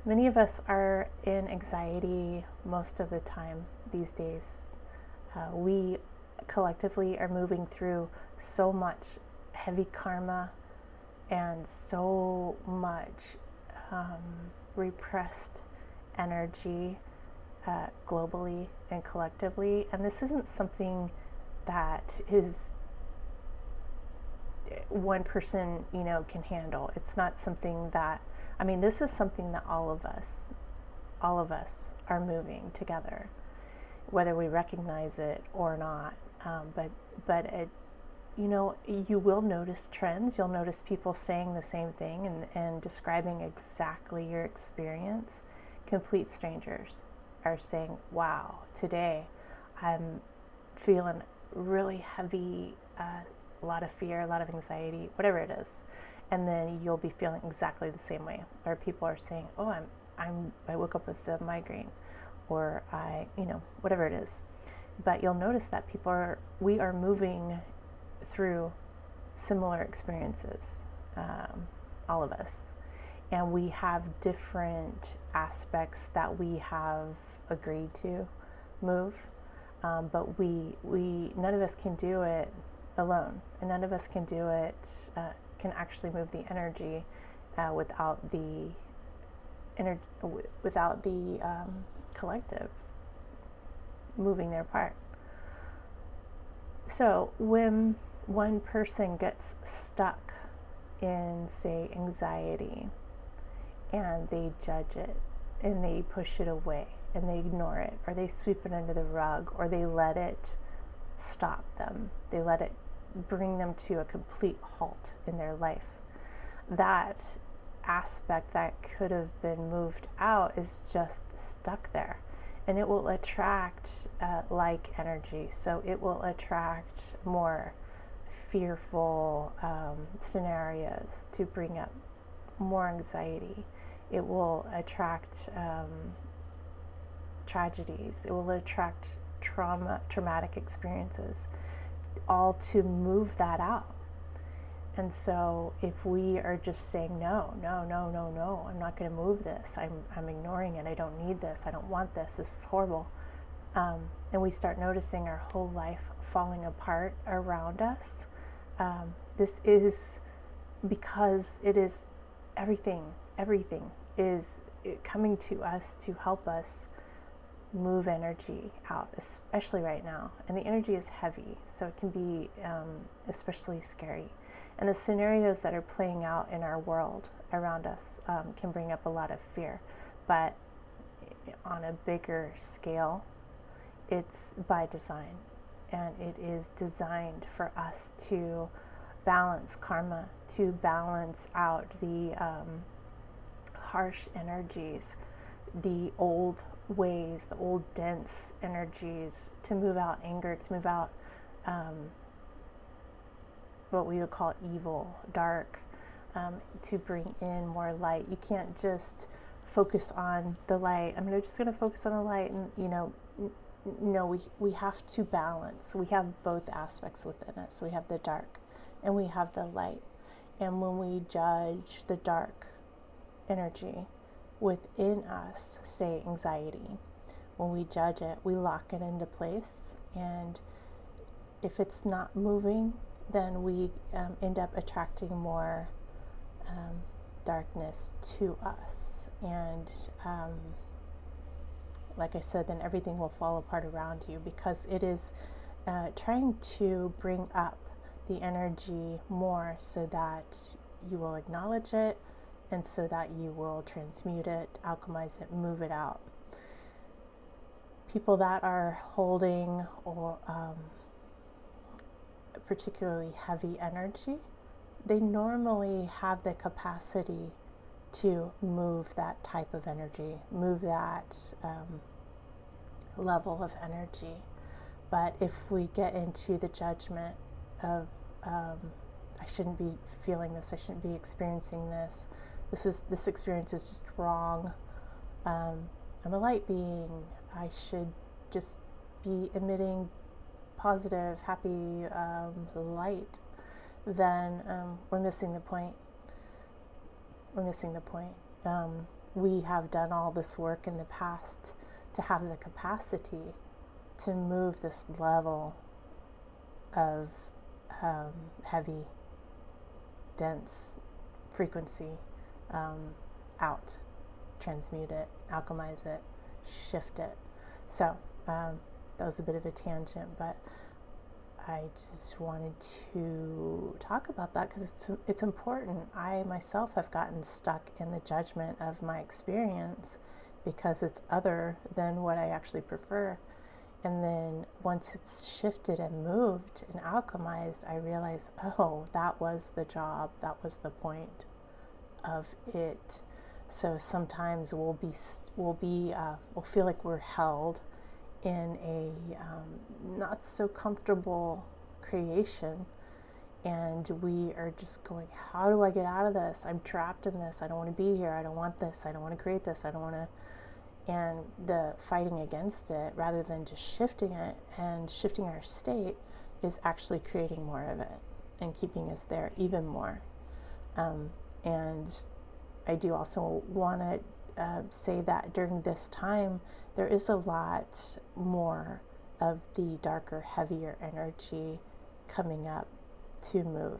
Many of us are in anxiety most of the time these days. We collectively are moving through so much heavy karma and so much repressed energy globally and collectively. And this isn't something that is one person, can handle. It's not something that, this is something that all of us are moving together, whether we recognize it or not. But it, you will notice trends. You'll notice people saying the same thing and describing exactly your experience. Complete strangers are saying, wow, today I'm feeling really heavy, a lot of fear, a lot of anxiety, whatever it is. And then you'll be feeling exactly the same way. Or people are saying, oh, I woke up with a migraine, or whatever it is. But you'll notice that we are moving through similar experiences, all of us. And we have different aspects that we have agreed to move, but we none of us can do it alone, and none of us can do it, can actually move the energy without the collective moving their part. So when one person gets stuck in, say, anxiety, and they judge it, and they push it away, and they ignore it, or they sweep it under the rug, or they let it stop them, they let it bring them to a complete halt in their life, that aspect that could have been moved out is just stuck there. And it will attract like energy. So it will attract more fearful scenarios to bring up more anxiety. It will attract tragedies. It will attract traumatic experiences, all to move that out. And so if we are just saying, no, I'm not going to move this. I'm ignoring it. I don't need this. I don't want this. This is horrible. And we start noticing our whole life falling apart around us. This is because it is everything is coming to us to help us move energy out, especially right now. And the energy is heavy, so it can be especially scary. And the scenarios that are playing out in our world around us can bring up a lot of fear. But on a bigger scale, it's by design. And it is designed for us to balance karma, to balance out the harsh energies, the old ways, the old dense energies, to move out anger, to move out what we would call evil, dark, to bring in more light. You can't just focus on the light. I'm just going to focus on the light, and no, we have to balance. We have both aspects within us. We have the dark and we have the light. And when we judge the dark energy within us, say anxiety, when we judge it, we lock it into place. And if it's not moving, then we end up attracting more darkness to us. And like I said, then everything will fall apart around you, because it is trying to bring up the energy more so that you will acknowledge it, and so that you will transmute it, alchemize it, move it out. People that are holding or particularly heavy energy, they normally have the capacity to move that type of energy, move that level of energy. But if we get into the judgment of I shouldn't be feeling this, I shouldn't be experiencing this, this experience is just wrong, I'm a light being, I should just be emitting positive, happy light, then we're missing the point. we have done all this work in the past to have the capacity to move this level of heavy, dense frequency out, transmute it, alchemize it, shift it. So that was a bit of a tangent, but I just wanted to talk about that because it's important. I myself have gotten stuck in the judgment of my experience because it's other than what I actually prefer. And then once it's shifted and moved and alchemized, I realized, oh, that was the job. That was the point of it. So sometimes we'll feel like we're held in a not so comfortable creation, and we are just going, how do I get out of this? I'm trapped in this. I don't want to be here. I don't want this. I don't want to create this. I don't want to. And the fighting against it, rather than just shifting it and shifting our state, is actually creating more of it and keeping us there even more. And I do also want to say that during this time, there is a lot more of the darker, heavier energy coming up to move.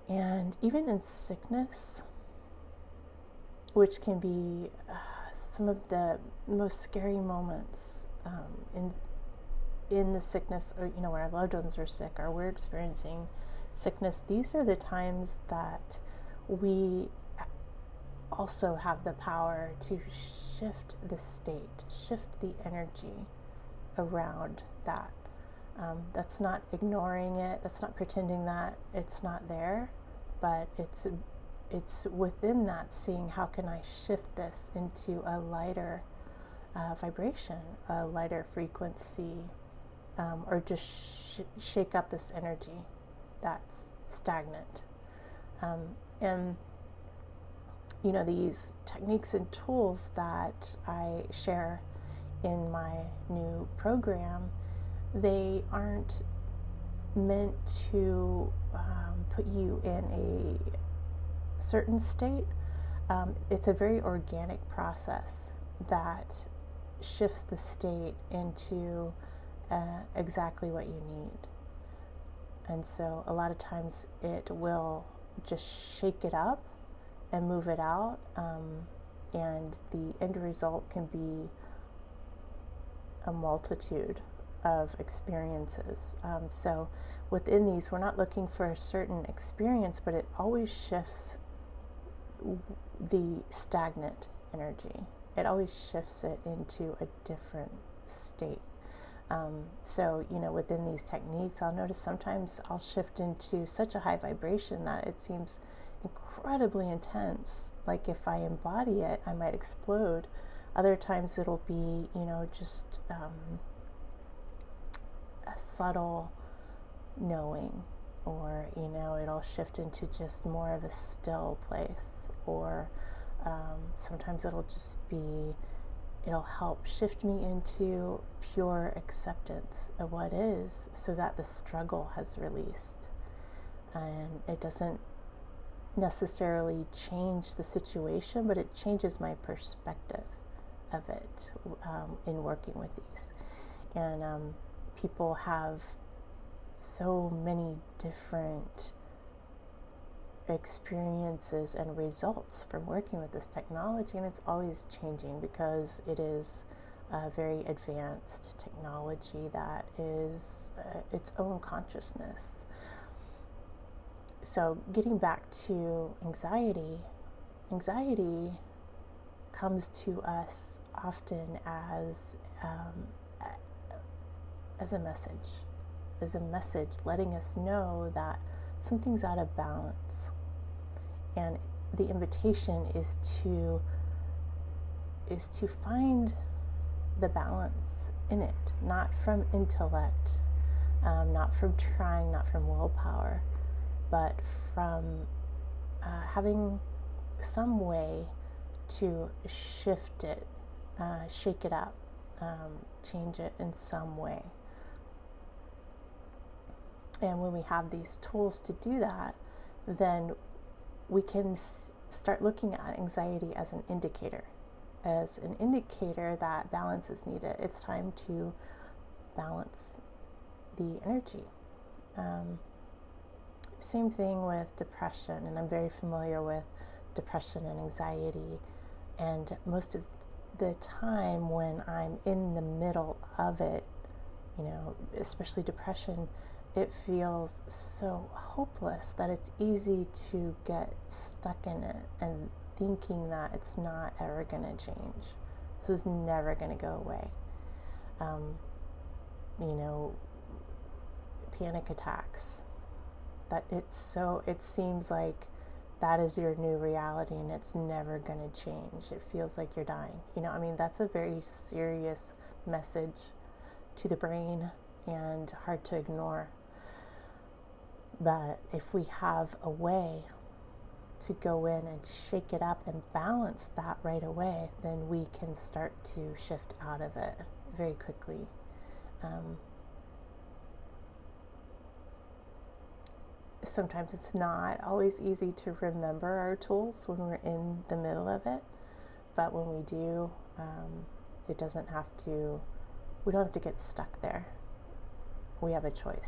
And even in sickness, which can be some of the most scary moments in the sickness, or where our loved ones are sick or we're experiencing sickness, these are the times that we also have the power to shift the state, shift the energy around that. That's not ignoring it, that's not pretending that it's not there, but it's within that, seeing how can I shift this into a lighter vibration, a lighter frequency, or just shake up this energy that's stagnant. And these techniques and tools that I share in my new program, they aren't meant to put you in a certain state. It's a very organic process that shifts the state into exactly what you need. And so a lot of times it will just shake it up and move it out, and the end result can be a multitude of experiences. So within these, we're not looking for a certain experience, but it always shifts the stagnant energy. It always shifts it into a different state. So, within these techniques, I'll notice sometimes I'll shift into such a high vibration that it seems incredibly intense. Like if I embody it, I might explode. Other times it'll be, just a subtle knowing, or, it'll shift into just more of a still place, or sometimes it'll help shift me into pure acceptance of what is, so that the struggle has released. And it doesn't necessarily change the situation, but it changes my perspective of it in working with these. And people have so many different experiences and results from working with this technology, and it's always changing because it is a very advanced technology that is its own consciousness. So getting back to anxiety comes to us often as a message letting us know that something's out of balance. And the invitation is to find the balance in it, not from intellect, not from trying, not from willpower, but from having some way to shift it, shake it up, change it in some way. And when we have these tools to do that, then we can start looking at anxiety as an indicator, that balance is needed. It's time to balance the energy. Same thing with depression, and I'm very familiar with depression and anxiety, and most of the time when I'm in the middle of it, especially depression, it feels so hopeless that it's easy to get stuck in it and thinking that it's not ever going to change. This is never going to go away. Panic attacks, that it seems like that is your new reality and it's never going to change. It feels like you're dying. That's a very serious message to the brain and hard to ignore. But if we have a way to go in and shake it up and balance that right away, then we can start to shift out of it very quickly. Sometimes it's not always easy to remember our tools when we're in the middle of it, but when we do, we don't have to get stuck there. We have a choice.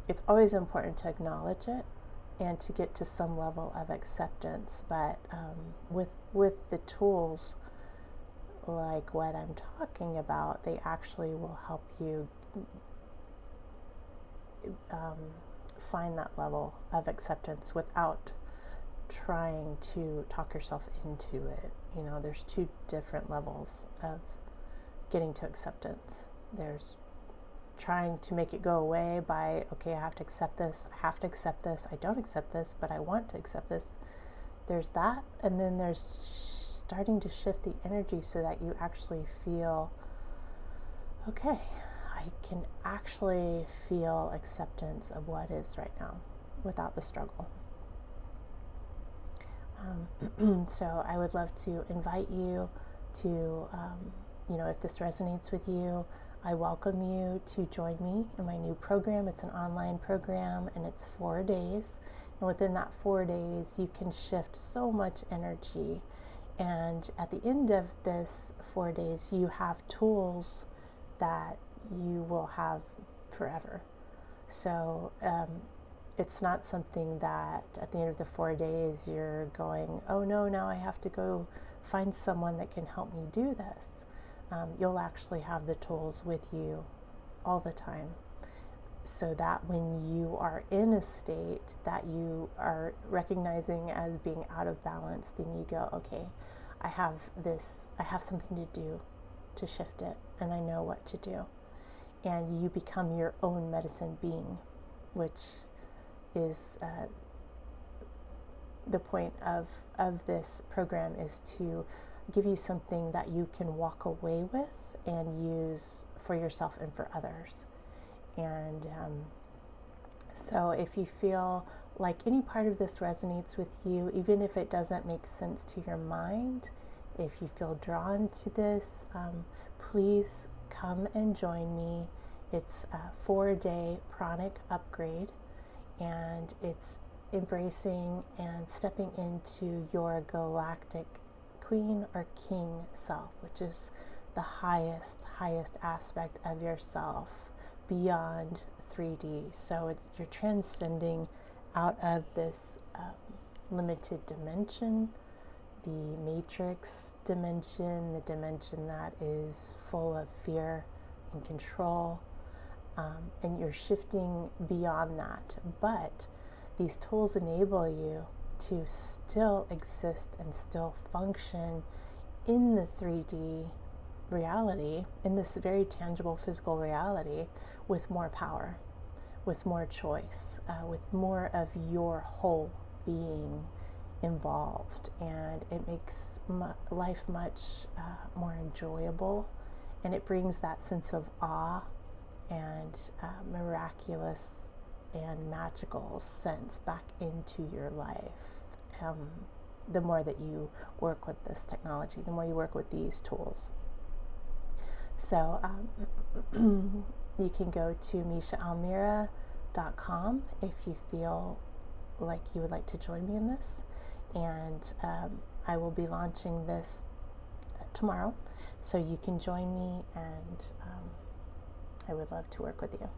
It's always important to acknowledge it and to get to some level of acceptance, but with the tools like what I'm talking about, they actually will help you find that level of acceptance without trying to talk yourself into it. There's two different levels of getting to acceptance. There's trying to make it go away by, okay, I have to accept this, I don't accept this, but I want to accept this. There's that, and then there's starting to shift the energy so that you actually feel, okay, I can actually feel acceptance of what is right now without the struggle. So I would love to invite you to, if this resonates with you, I welcome you to join me in my new program. It's an online program and it's 4 days. And within that 4 days, you can shift so much energy. And at the end of this 4 days, you have tools that you will have forever. So it's not something that at the end of the 4 days you're going, oh no, now I have to go find someone that can help me do this. You'll actually have the tools with you all the time, so that when you are in a state that you are recognizing as being out of balance, then you go, okay, I have something to do to shift it, and I know what to do. And you become your own medicine being, which is the point of this program, is to give you something that you can walk away with and use for yourself and for others. And so if you feel like any part of this resonates with you, even if it doesn't make sense to your mind, if you feel drawn to this, please come and join me. It's a 4-day pranic upgrade, and it's embracing and stepping into your galactic queen or king self, which is the highest aspect of yourself beyond 3D. So you're transcending out of this limited dimension, the matrix dimension, the dimension that is full of fear and control, and you're shifting beyond that. But these tools enable you to still exist and still function in the 3D reality, in this very tangible physical reality, with more power, with more choice, with more of your whole being involved. And it makes life much more enjoyable, and it brings that sense of awe and miraculous and magical sense back into your life. The more that you work with this technology, the more you work with these tools. So you can go to mishaalmira.com if you feel like you would like to join me in this. and I will be launching this tomorrow, so you can join me, and I would love to work with you.